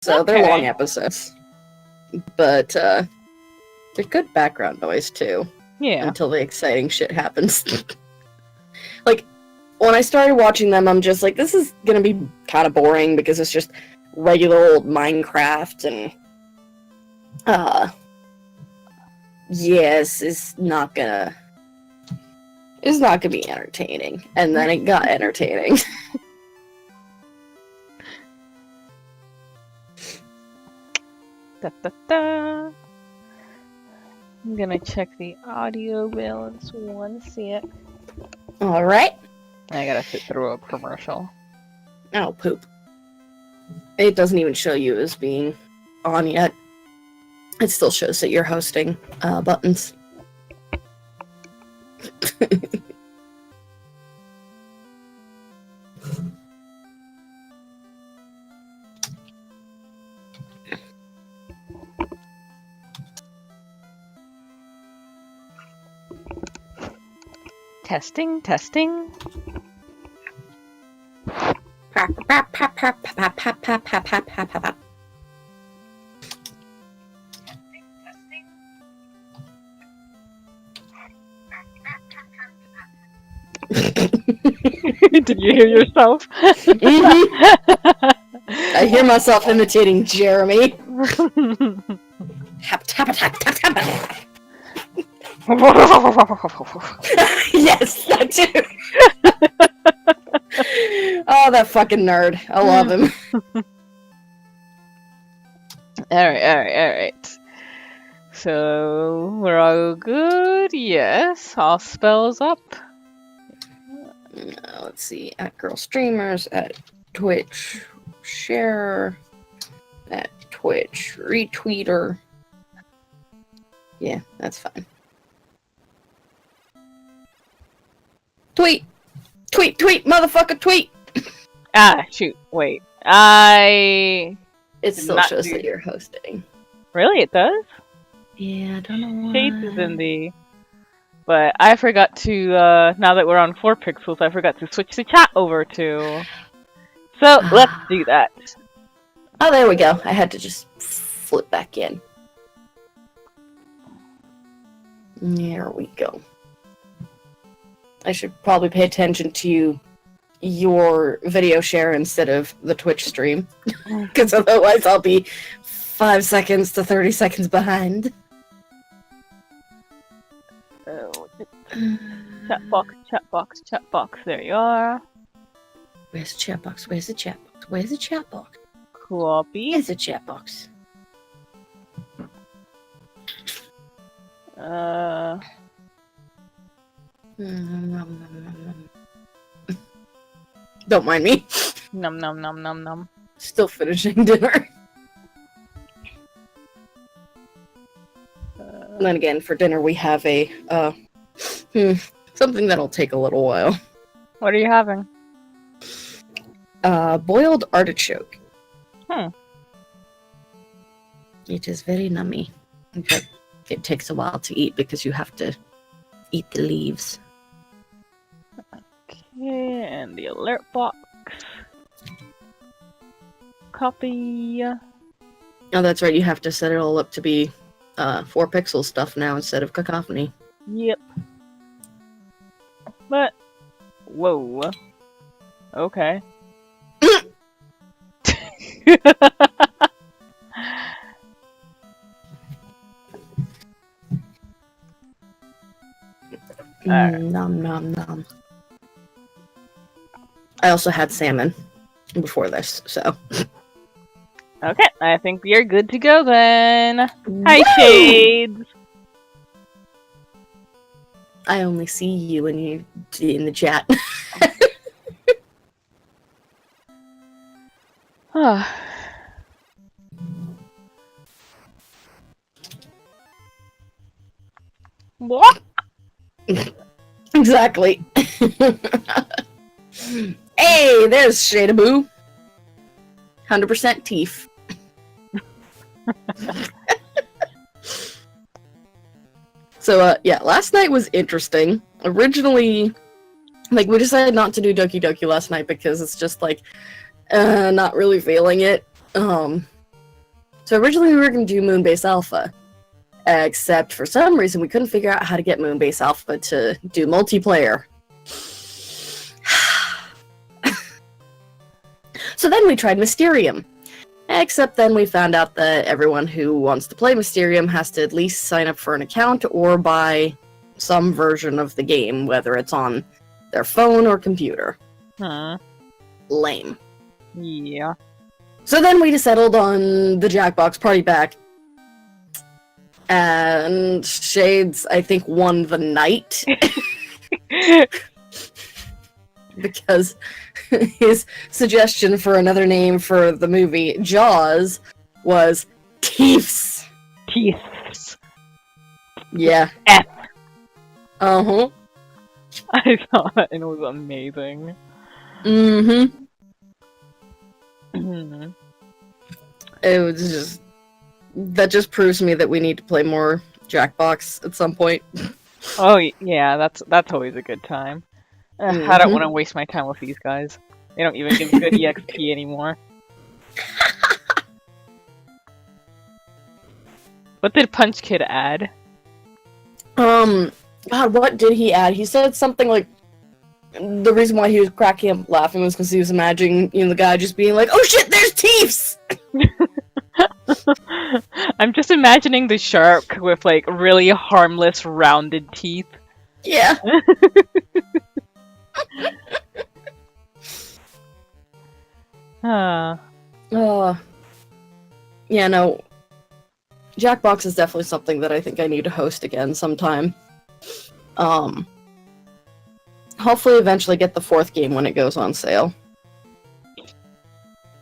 So they're long episodes. But they're good background noise too. Yeah. Until the exciting shit happens. Like, when I started watching them, I'm just like, this is gonna be kind of boring because it's just regular old Minecraft and yes, it's not gonna be entertaining. And then it got entertaining. Da, da, da. I'm gonna check the audio balance one sec. Alright. I gotta sit through a commercial. Oh, poop. It doesn't even show you as being on yet. It still shows that you're hosting buttons. Testing, testing. Did you hear yourself? I hear myself imitating Jeremy. Tap, tap, tap, tap, tap. Yes, that too. Oh, that fucking nerd. I love him. Alright. So, we're all good? Yes. All spells up. Let's see. At Girl Streamers, at Twitch Share, at Twitch Retweeter. Yeah, that's fine. Tweet! Tweet, motherfucker, tweet! Ah, shoot. Wait. It still shows that you're hosting. Really? It does? Yeah, I don't know why. Shades is in the... But I forgot to, now that we're on 4pixels, I forgot to switch the chat over to... So, let's do that. Oh, there we go. I had to just flip back in. There we go. I should probably pay attention to your video share instead of the Twitch stream. Because otherwise I'll be 5 seconds to 30 seconds behind. Chat box. There you are. Where's the chat box? Where's the chat box? Where's the chat box? Copy. Where's the chat box? Don't mind me. Nom. Still finishing dinner. And then again, for dinner we have a something that'll take a little while. What are you having? Boiled artichoke. Hmm. It is very nummy. But it takes a while to eat because you have to eat the leaves. Okay, and the alert box. Copy. Oh, that's right. You have to set it all up to be 4pixel stuff now instead of cacophony. Yep. But, whoa. Okay. Nom. I also had salmon before this, so. Okay, I think we are good to go then. Woo! Hi, Shades! I only see you when you in the chat. What? Exactly. Hey, there's Shadaboo. 100% teeth. So, yeah, last night was interesting. Originally, like, we decided not to do Doki Doki last night because it's just, like, not really feeling it. So originally we were going to do Moonbase Alpha, except for some reason we couldn't figure out how to get Moonbase Alpha to do multiplayer. So then we tried Mysterium. Except then we found out that everyone who wants to play Mysterium has to at least sign up for an account or buy some version of the game, whether it's on their phone or computer. Huh. Lame. Yeah. So then we settled on the Jackbox Party Pack. And Shades, I think, won the night. Because his suggestion for another name for the movie, Jaws, was Teefs. Teeth. Yeah. F. Uh-huh. I saw that and it was amazing. Mm-hmm. Mhm. It was just... That just proves to me that we need to play more Jackbox at some point. Oh yeah, that's always a good time. I don't want to waste my time with these guys. They don't even give good EXP anymore. What did Punch Kid add? God, what did he add? He said something like, the reason why he was cracking up laughing was because he was imagining, the guy just being like, "Oh shit, there's Teefs!" I'm just imagining the shark with, like, really harmless, rounded teeth. Yeah. Yeah, no. Jackbox is definitely something that I think I need to host again sometime. Hopefully eventually get the 4th game when it goes on sale.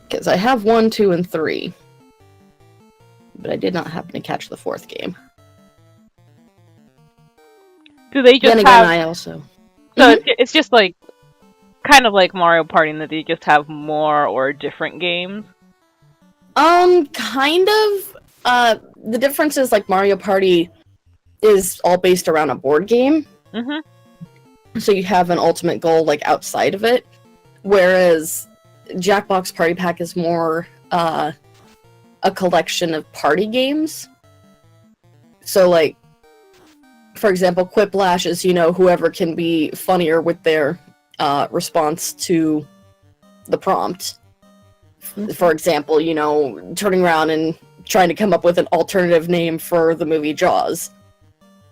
Because I have 1, 2, and 3. But I did not happen to catch the 4th game. Do they just then again, have... I also... So it's just like... Kind of like Mario Party in that they just have more or different games? Kind of. The difference is, like, Mario Party is all based around a board game. Mm-hmm. So you have an ultimate goal, like, outside of it. Whereas Jackbox Party Pack is more, a collection of party games. So, like, for example, Quiplash is, whoever can be funnier with their, response to the prompt. For example, turning around and trying to come up with an alternative name for the movie Jaws.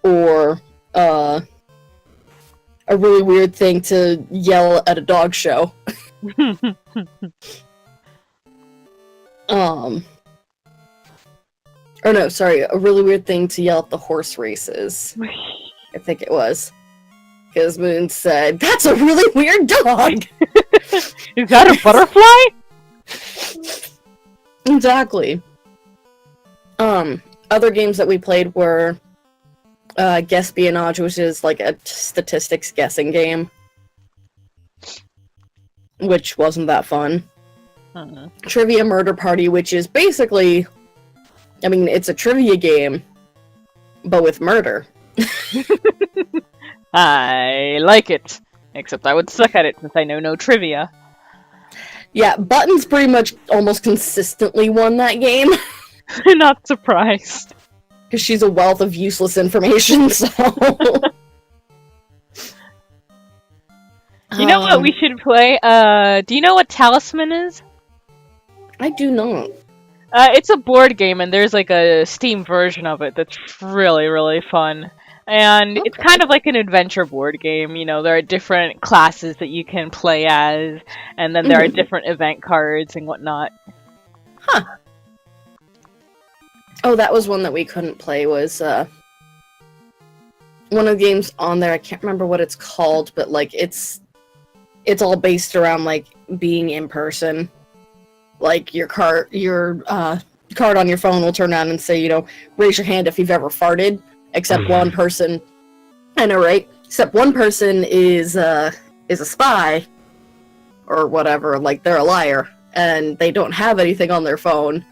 Or, a really weird thing to yell at a dog show. Or no, sorry, a really weird thing to yell at the horse races. I think it was. Because Moon said, "That's a really weird dog!" Is that a butterfly? Exactly. Other games that we played were Guesspionage, which is like a statistics guessing game. Which wasn't that fun. Trivia Murder Party, which is basically... I mean, it's a trivia game, but with murder. I like it. Except I would suck at it since I know no trivia. Yeah, Buttons pretty much almost consistently won that game. Not surprised. Because she's a wealth of useless information, so... You know what we should play? Do you know what Talisman is? I do not. It's a board game, and there's like a Steam version of it that's really, really fun. And it's kind of like an adventure board game, there are different classes that you can play as, and then there are different event cards and whatnot. Huh. Oh, that was one that we couldn't play, was, one of the games on there, I can't remember what it's called, but, like, it's all based around, like, being in person. Like, your card on your phone will turn on and say, raise your hand if you've ever farted. Except one person, I know, right? Except one person is a spy, or whatever, like they're a liar, and they don't have anything on their phone,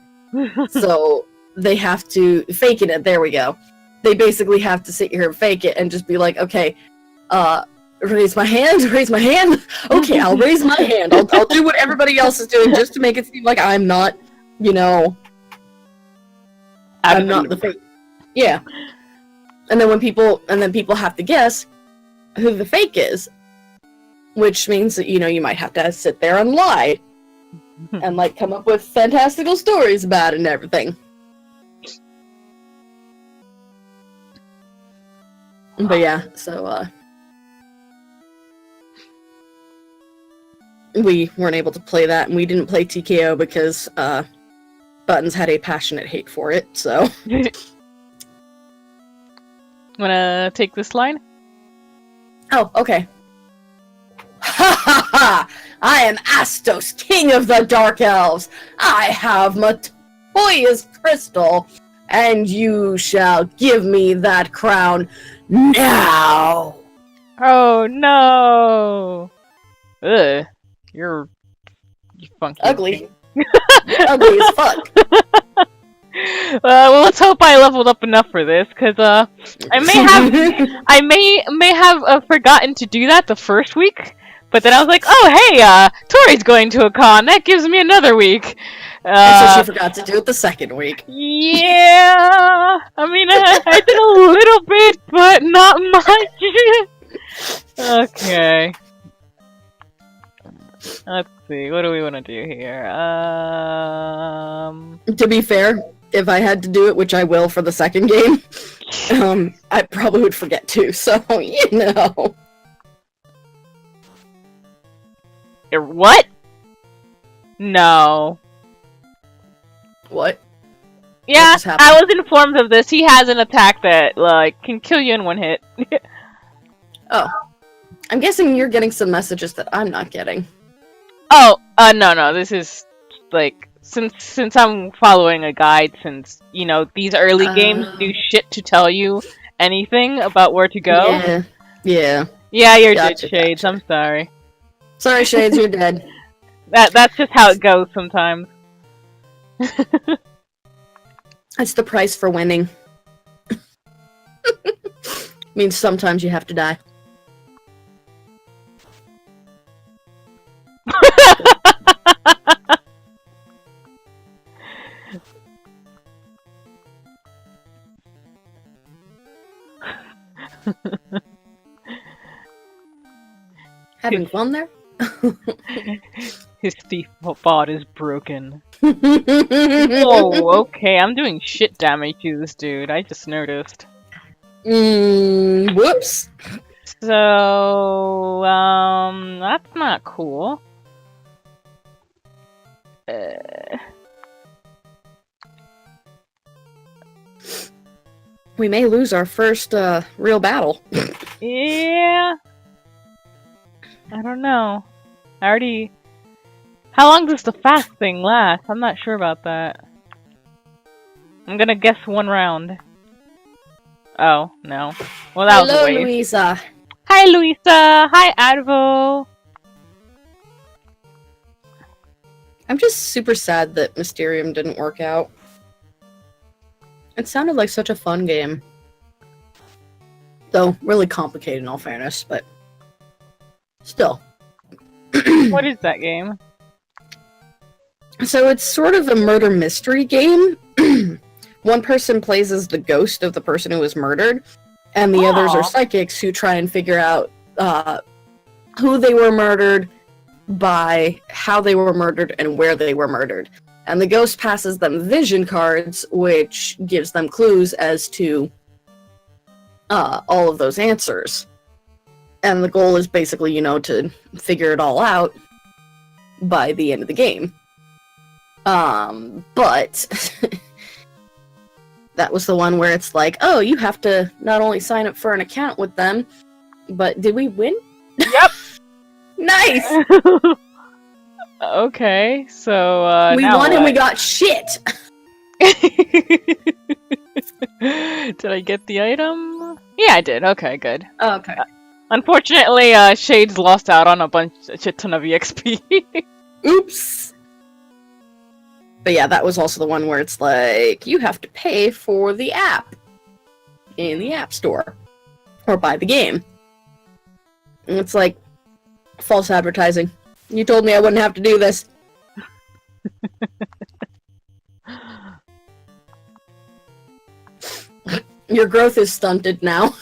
so they have to fake it. There we go. They basically have to sit here and fake it and just be like, okay, raise my hand, raise my hand. Okay, I'll raise my hand. I'll do what everybody else is doing just to make it seem like I'm not, Out I'm of the not the loop. fake. Yeah. And then people have to guess who the fake is, which means that you might have to sit there and lie and like come up with fantastical stories about it and everything. But yeah, so we weren't able to play that, and we didn't play TKO because Buttons had a passionate hate for it, so... Wanna take this line? Oh, okay. Ha ha ha! I am Astos, king of the Dark Elves! I have Matoya's crystal, and you shall give me that crown now! Oh no! Ugh. You funky. Ugly. You're ugly as fuck. Well, let's hope I leveled up enough for this, because I may have forgotten to do that the first week, but then I was like, oh hey, Tori's going to a con. That gives me another week. And so she forgot to do it the second week. Yeah, I mean, I did a little bit, but not much. Okay. Let's see, what do we want to do here? To be fair, if I had to do it, which I will for the second game, I probably would forget too, so, What? No. What? Yeah, just happened? I was informed of this. He has an attack that, like, can kill you in one hit. Oh. I'm guessing you're getting some messages that I'm not getting. Oh, no, this is, like, since I'm following a guide, since, these early games do shit to tell you anything about where to go. Yeah. Yeah, you're Gotcha, dead, Shades. gotcha. I'm sorry. Sorry, Shades, you're dead. That's just how it goes sometimes. That's the price for winning. Means sometimes you have to die. Having fun there? His thief bot is broken. Whoa, okay, I'm doing shit damage to this dude. I just noticed. Whoops. So, that's not cool. We may lose our first, real battle. Yeah. I don't know. How long does the fast thing last? I'm not sure about that. I'm gonna guess 1 round. Oh, no. Well, that was a Hello, waste. Louisa. Hi, Louisa! Hi, Advo! I'm just super sad that Mysterium didn't work out. It sounded like such a fun game. Though, really complicated in all fairness, but... Still. What is that game? So it's sort of a murder mystery game. One person plays as the ghost of the person who was murdered, and the others are psychics who try and figure out who they were murdered by, how they were murdered, and where they were murdered. And the ghost passes them vision cards, which gives them clues as to all of those answers. And the goal is basically, to figure it all out by the end of the game. But that was the one where it's like, oh, you have to not only sign up for an account with them, but did we win? Yep! Nice! Okay, so, we now won and what? we got shit! Did I get the item? Yeah, I did. Okay, good. Okay. Unfortunately, Shades lost out on a shit ton of EXP. Oops! But yeah, that was also the one where it's like, you have to pay for the app in the App Store. Or buy the game. And it's like, false advertising. You told me I wouldn't have to do this. Your growth is stunted now.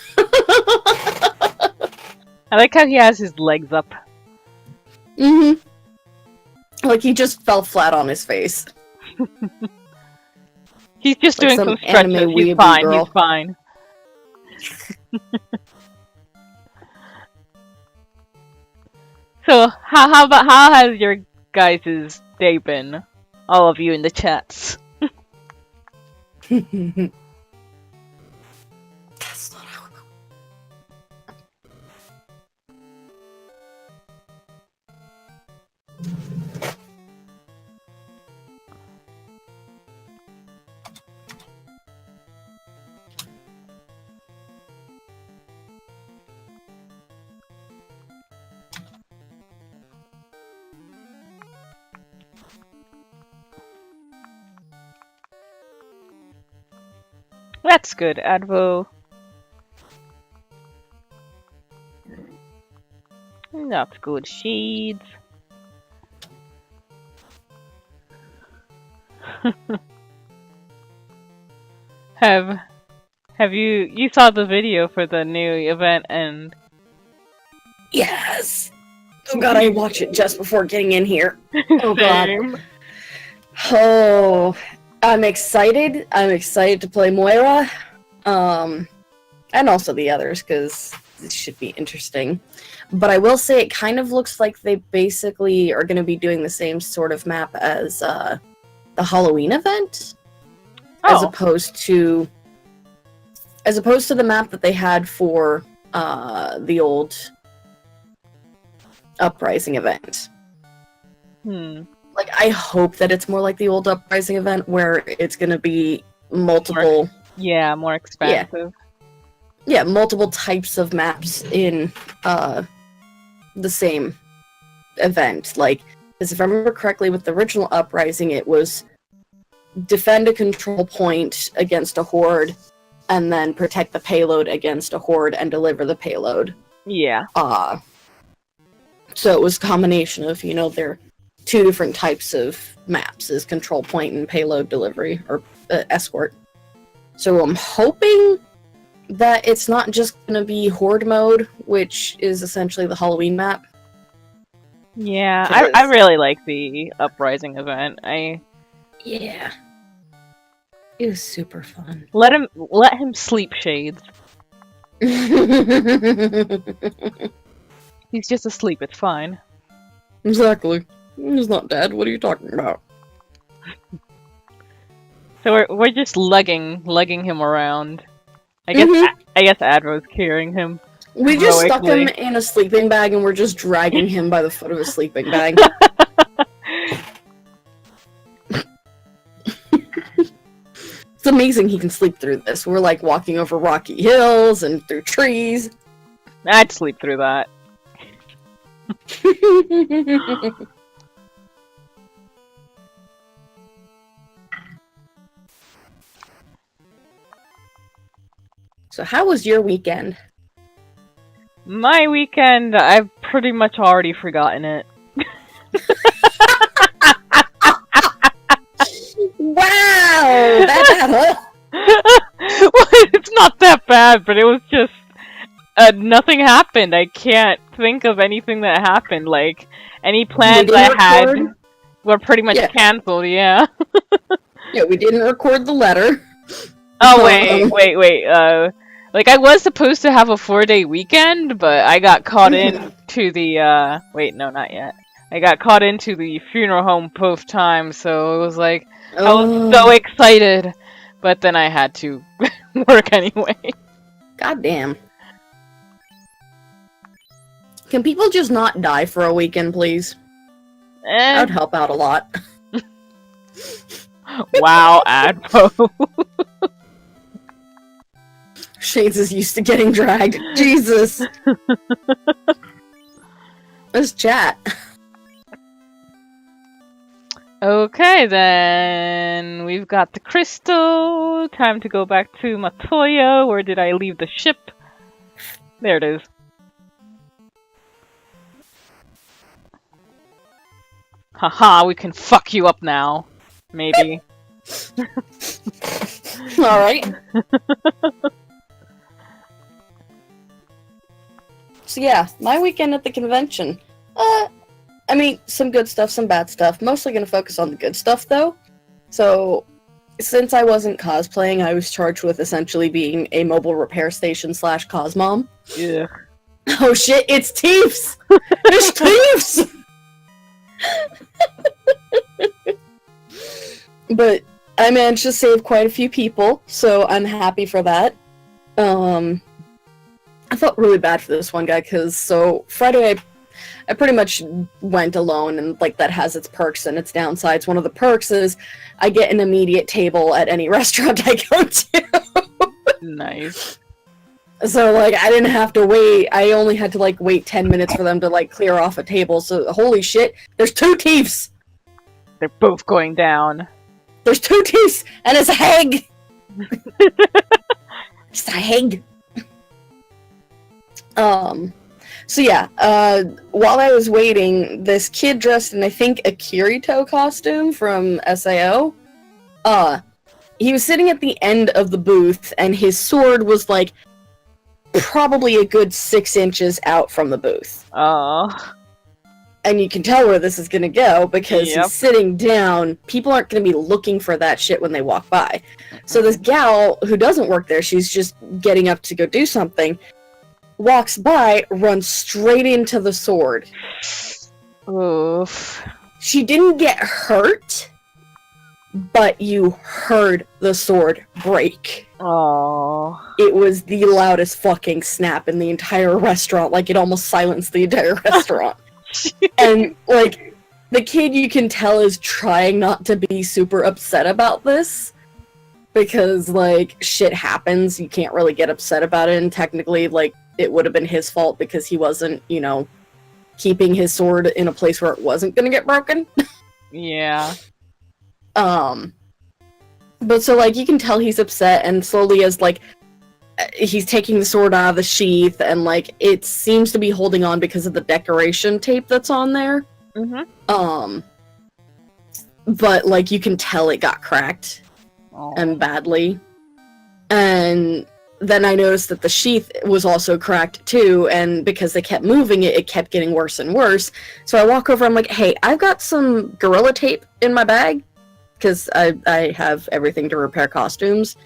I like how he has his legs up. Mm-hmm. Like he just fell flat on his face. He's just Like doing some some stretches. anime He's weeaboo fine. girl. He's fine. So how has your guys' day been? All of you in the chats. That's not how it goes. That's good, Advo. That's good, Shades. Have you saw the video for the new event and Yes! Oh god, I watched it just before getting in here. Oh god. Same. Oh, I'm excited. I'm excited to play Moira. And also the others, because it should be interesting. But I will say it kind of looks like they basically are going to be doing the same sort of map as the Halloween event. As Oh, opposed to the map that they had for the old Uprising event. Like, I hope that it's more like the old Uprising event, where it's gonna be multiple... more expansive. Yeah, multiple types of maps in the same event. Like, because if I remember correctly, with the original Uprising, it was defend a control point against a horde, and then protect the payload against a horde and deliver the payload. Yeah. So it was a combination of, you know, their two different types of maps, is control point and payload delivery, or escort. So I'm hoping that it's not just gonna be horde mode, which is essentially the Halloween map. Yeah, I really like the Uprising event. Yeah. It was super fun. Let him sleep, Shades. He's just asleep, it's fine. Exactly. He's not dead. What are you talking about? So we're just lugging him around. I guess Adro's carrying him. We just stuck him heroically. in a sleeping bag and we're just dragging him by the foot of his sleeping bag. It's amazing he can sleep through this. We're like walking over rocky hills and through trees. I'd sleep through that. So how was your weekend? My weekend, I've pretty much already forgotten it. Wow! That bad, huh? Well, it's not that bad, but it was just nothing happened. I can't think of anything that happened. Like, any plans I had were pretty much cancelled, yeah. Yeah, we didn't record the letter. Oh, wait. Like, I was supposed to have a 4-day weekend, but I got caught into the, wait, no, not yet. I got caught into the funeral home both times, so it was like, I was so excited, but then I had to work anyway. Goddamn. Can people just not die for a weekend, please? That would help out a lot. Wow, Adpo. Shades is used to getting dragged. Jesus. Let's chat. Okay, then we've got the crystal. Time to go back to Matoya. Where did I leave the ship? There it is. Haha, we can fuck you up now. Maybe. Alright. So yeah, my weekend at the convention. I mean, some good stuff, some bad stuff. Mostly gonna focus on the good stuff, though. So, since I wasn't cosplaying, I was charged with essentially being a mobile repair station / cosmom. Yeah. Oh shit, it's thieves! There's thieves! But I managed to save quite a few people, so I'm happy for that. I felt really bad for this one guy, because so Friday I pretty much went alone, and like that has its perks and its downsides. One of the perks is I get an immediate table at any restaurant I go to. Nice. So like I didn't have to wait. I only had to like wait 10 minutes for them to like clear off a table. So holy shit, there's 2 thieves. They're both going down. There's 2 thieves and it's a hag. It's a hag. So yeah, while I was waiting, this kid dressed in, I think, a Kirito costume from SAO, he was sitting at the end of the booth, and his sword was, like, probably a good 6 inches out from the booth. Oh. And you can tell where this is gonna go, because Yep. he's sitting down. People aren't gonna be looking for that shit when they walk by. So this gal, who doesn't work there, she's just getting up to go do something, walks by, runs straight into the sword. Oof. She didn't get hurt, but you heard the sword break. Oh. It was the loudest fucking snap in the entire restaurant, like it almost silenced the entire restaurant. And, like, the kid, you can tell, is trying not to be super upset about this, because, like, shit happens, you can't really get upset about it, and technically, like, it would have been his fault because he wasn't, you know, keeping his sword in a place where it wasn't gonna get broken. Yeah. But so, like, you can tell he's upset, and slowly as, like, he's taking the sword out of the sheath, and, like, it seems to be holding on because of the decoration tape that's on there. Mm-hmm. But, like, you can tell it got cracked. Oh. And badly. And then I noticed that the sheath was also cracked too, and because they kept moving it, it kept getting worse and worse. So I walk over, I'm like, hey, I've got some Gorilla Tape in my bag, because I have everything to repair costumes.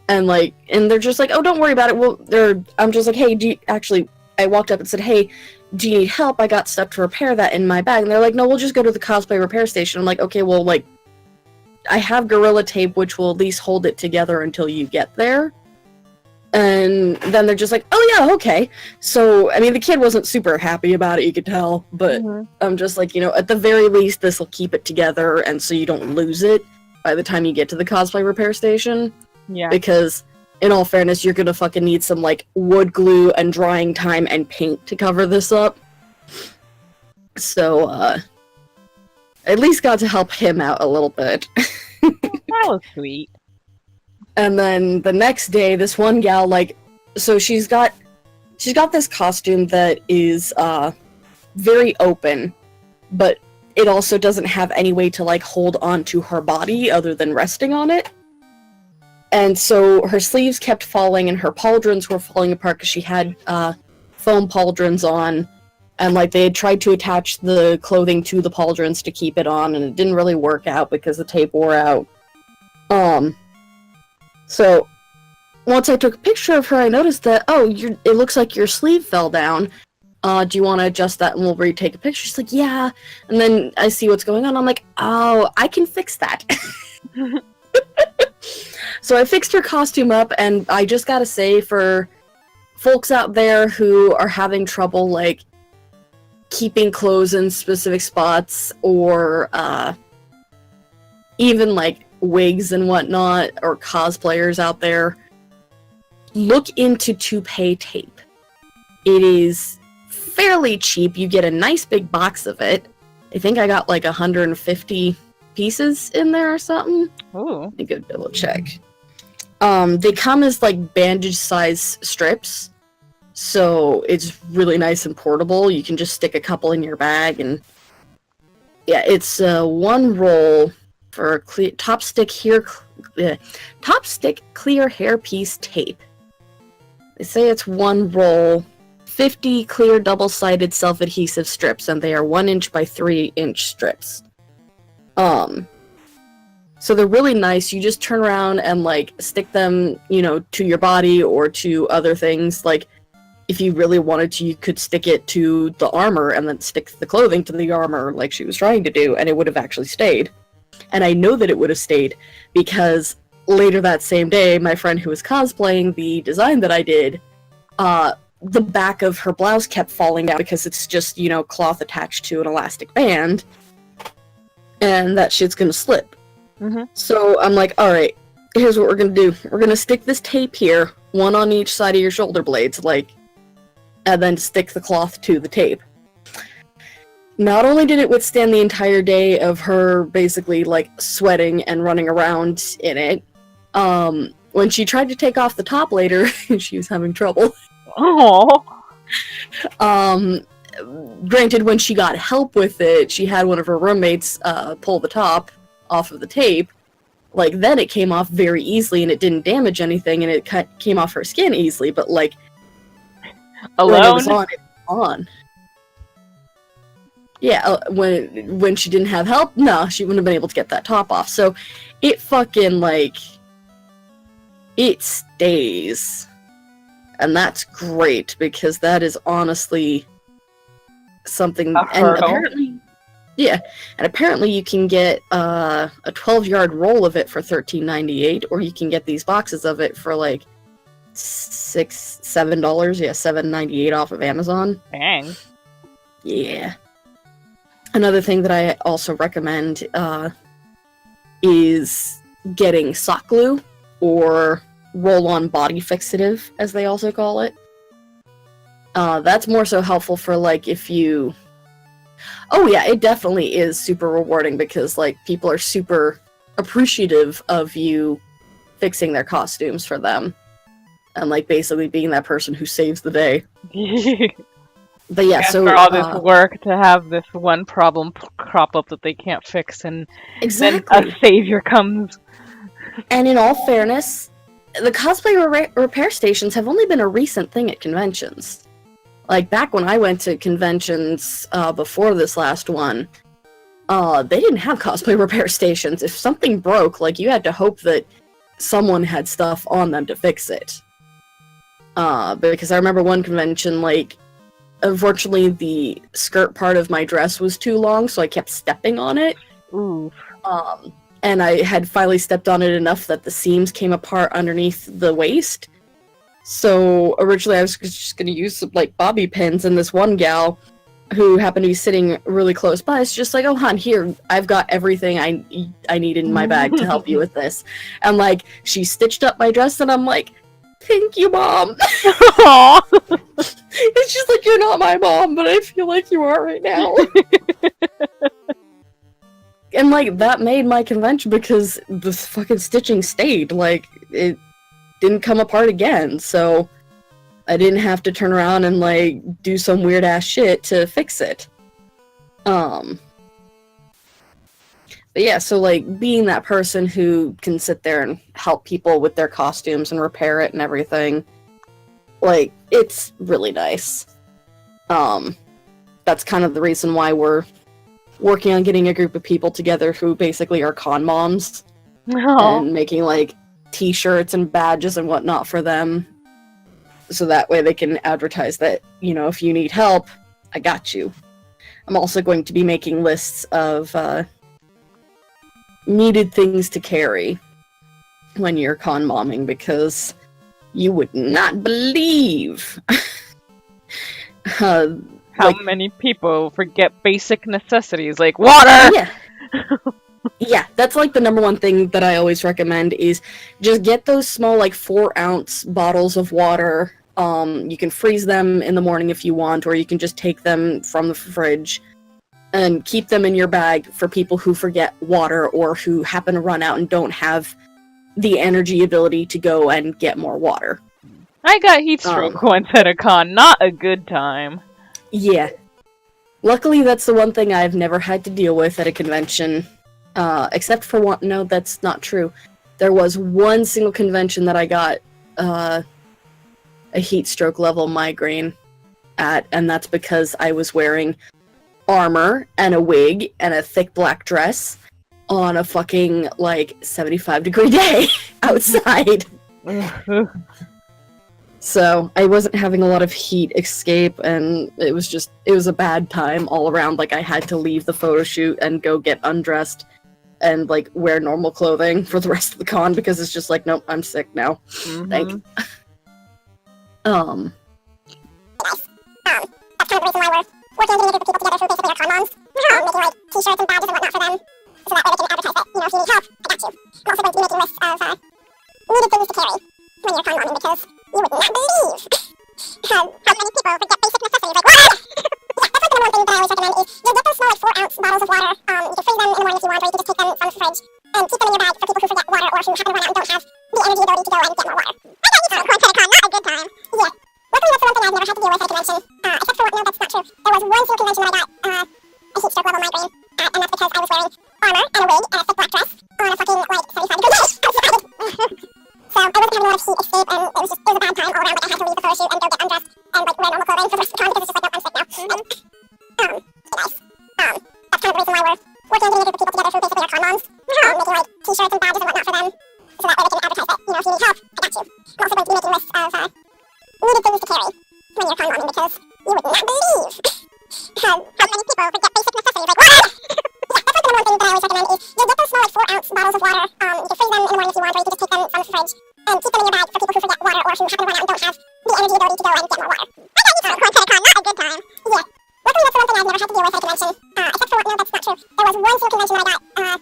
And like, and they're just like, oh, don't worry about it. Well, I'm just like, hey, I walked up and said, hey, do you need help? I got stuff to repair that in my bag. And they're like, no, we'll just go to the cosplay repair station. I'm like, okay, well, like, I have Gorilla Tape, which will at least hold it together until you get there. And then they're just like, oh yeah, okay. So, I mean, the kid wasn't super happy about it, you could tell, but I'm just like, you know, at the very least, this will keep it together, and so you don't lose it by the time you get to the cosplay repair station. Yeah. Because, in all fairness, you're gonna fucking need some, like, wood glue and drying time and paint to cover this up. So, at least got to help him out a little bit. That was sweet. And then the next day, this one gal, like, so she's got this costume that is, very open, but it also doesn't have any way to, like, hold on to her body other than resting on it. And so her sleeves kept falling and her pauldrons were falling apart because she had, foam pauldrons on, and, like, they had tried to attach the clothing to the pauldrons to keep it on, and it didn't really work out because the tape wore out. So, once I took a picture of her, I noticed that, oh, it looks like your sleeve fell down. Do you want to adjust that and we'll retake a picture? She's like, yeah. And then I see what's going on. I'm like, oh, I can fix that. So I fixed her costume up, and I just gotta say, for folks out there who are having trouble, like, keeping clothes in specific spots, or, even, like, wigs and whatnot, or cosplayers out there, look into toupee tape. It is fairly cheap. You get a nice big box of it. I think I got like 150 pieces in there or something. Ooh. Let me go double check. They come as like bandage size strips, so it's really nice and portable. You can just stick a couple in your bag, and yeah, it's one roll for a clear top stick clear hairpiece tape. They say it's one roll 50 clear double-sided self-adhesive strips, and they are 1 inch by 3 inch strips. So they're really nice. You just turn around and like stick them, to your body or to other things. Like, if you really wanted to, you could stick it to the armor and then stick the clothing to the armor like she was trying to do, and it would have actually stayed. And I know that it would have stayed because later that same day, my friend who was cosplaying the design that I did, the back of her blouse kept falling down because it's just, cloth attached to an elastic band, and that shit's gonna slip. Mm-hmm. So I'm like, alright, here's what we're gonna do. We're gonna stick this tape here, one on each side of your shoulder blades, and then stick the cloth to the tape. Not only did it withstand the entire day of her basically, sweating and running around in it, when she tried to take off the top later, she was having trouble. Oh. Granted, when she got help with it, she had one of her roommates pull the top off of the tape. Then it came off very easily, and it didn't damage anything, and it came off her skin easily, but, alone? when it was on. Yeah, when she didn't have help, no, she wouldn't have been able to get that top off. So, it fucking, it stays. And that's great, because that is honestly something... And apparently you can get a 12-yard roll of it for $13.98, or you can get these boxes of it for $7, $7.98 off of Amazon. Dang. Yeah. Another thing that I also recommend is getting sock glue, or roll-on body fixative, as they also call it. That's more so helpful for if you... Oh yeah, it definitely is super rewarding, because people are super appreciative of you fixing their costumes for them, and basically being that person who saves the day. But yeah, so for all this work to have this one problem crop up that they can't fix, and exactly. then a savior comes. And in all fairness, the cosplay repair stations have only been a recent thing at conventions. Back when I went to conventions before this last one, they didn't have cosplay repair stations. If something broke, you had to hope that someone had stuff on them to fix it. Because I remember one convention, unfortunately the skirt part of my dress was too long, so I kept stepping on it. Ooh. And I had finally stepped on it enough that the seams came apart underneath the waist. So originally I was just going to use some bobby pins, and this one gal who happened to be sitting really close by is just oh hon, here, I've got everything I need in my bag to help you with this. And she stitched up my dress, and I'm like, thank you, Mom. It's just you're not my mom, but I feel like you are right now. And that made my convention, because the fucking stitching stayed. It didn't come apart again, so I didn't have to turn around and do some weird ass shit to fix it. But yeah, so being that person who can sit there and help people with their costumes and repair it and everything, it's really nice. That's kind of the reason why we're working on getting a group of people together who basically are con moms. And making t-shirts and badges and whatnot for them, so that way they can advertise that, if you need help, I got you. I'm also going to be making lists of needed things to carry when you're con momming, because you would not believe how many people forget basic necessities like water. Yeah. Yeah, that's the number one thing that I always recommend, is just get those small 4-ounce bottles of water. You can freeze them in the morning if you want, or you can just take them from the fridge and keep them in your bag for people who forget water, or who happen to run out and don't have the energy ability to go and get more water. I got heat stroke once at a con. Not a good time. Yeah. Luckily, that's the one thing I've never had to deal with at a convention. Except for one... No, that's not true. There was one single convention that I got a heat stroke level migraine. at, and that's because I was wearing armor and a wig and a thick black dress on a fucking, like, 75-degree day outside. So I wasn't having a lot of heat escape, and it was a bad time all around. Like, I had to leave the photo shoot and go get undressed and, like, wear normal clothing for the rest of the con because it's just like, nope, I'm sick now. Thank you. That's kind of the reason why we're working to get people together who basically are con moms. Making, like, t-shirts and badges and whatnot for them. So that way they can advertise that, you know, if you need help, I got you. I'm also going to be making lists of needed things to carry when you're con momming because you would not believe how many people forget basic necessities. Like, what? Yeah, that's like the number one thing that I always recommend is you'll get those small, like, 4-ounce bottles of water. You can freeze them in the morning if you want, or you can just take them from the fridge and keep them in your bag for people who forget water or who happen to run out and don't have the energy ability to go and get more water. I got you some corn con, not a good time. Yeah. Luckily, that's the one thing I've never had to deal with at a convention. Except for, no, that's not true. There was one single convention that I got a heat stroke level migraine, and that's because I was wearing armor and a wig and a thick black dress on a fucking, like, 75-degree day outside. So I wasn't having a lot of heat escape, and it was a bad time all around. Like, I had to leave the photo shoot and go get undressed and, like, wear normal clothing for the rest of the con because it's just like, nope, I'm sick now. Nice. That's kind of the reason why we're working to get a group of people together who basically are con moms. Making, like, t-shirts and badges and whatnot for them. So that way they can advertise that, you know, if you need help, I got you. I'm also going to be making lists of needed things to carry when you're con momming because you would not believe how many people forget basic necessities. Like, what? Yeah, that's like the number one thing that I always recommend is you'll get those small, like, 4-ounce bottles of water. You can freeze them in the morning if you want, or you can just take them from the fridge and keep them in your bag for people who forget water or who happen to run out and don't have the energy ability to go and get more water. I got you some corn con, not a good time. Yeah. Luckily, that's the one thing I've never had to deal with at a convention. Except for, no, that's not true. There was one single convention that I got a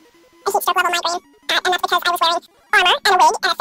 heat stroke level migraine, and that's because I was wearing armor and a wig and a